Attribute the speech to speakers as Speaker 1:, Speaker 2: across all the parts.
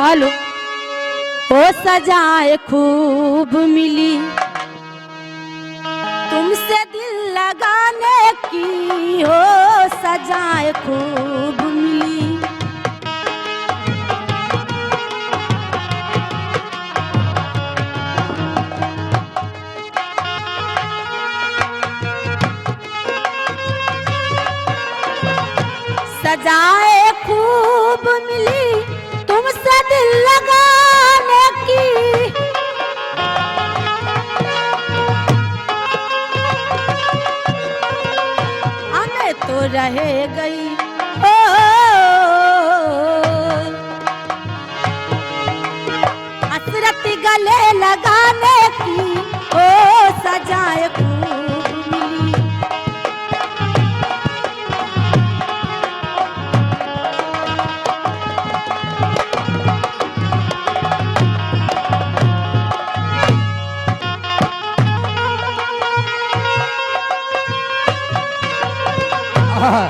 Speaker 1: आलू ओ सजाए खूब मिली तुमसे दिल लगाने की, हो सजाए खूब मिली। सजाए खूब मिली तुमसे दिल लगाने की, हमें तो रह गई ओ हसरत गले लगाने की, ओ सजाए खूब मिली।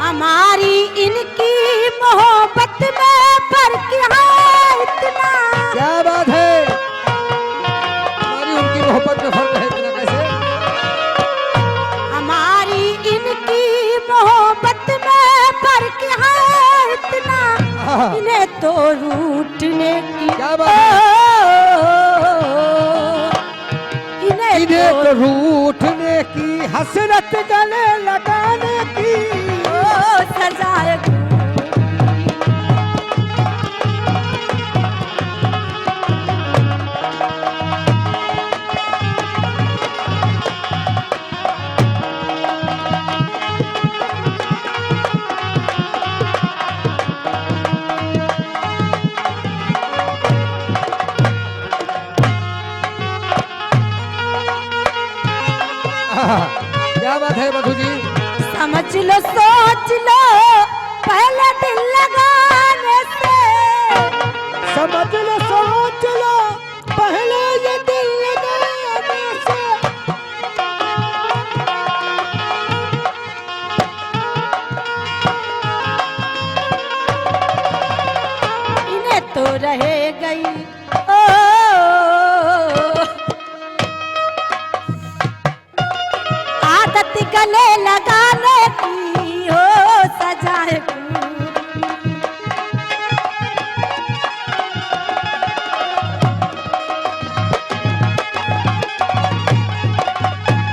Speaker 1: हमारी इनकी मोहब्बत में फर्क है इतना।
Speaker 2: क्या बात है, हमारी उनकी मोहब्बत में फर्क है इतना कैसे?
Speaker 1: हमारी इनकी मोहब्बत में फर्क है इतना, इन्हें तो रूठने की,
Speaker 2: क्या बात है?
Speaker 1: इन्हें
Speaker 2: तो रूठने की, हसरत गले लगाने की,
Speaker 1: सजाए
Speaker 2: क्या बात है मधु जी?
Speaker 1: समझ लो सोच लो पहले दिल लगाने से,
Speaker 2: समझ लो सोच लो पहले ये दिल लगाने से,
Speaker 1: इन्हें तो रह गई ओ आदत गले लगाने की,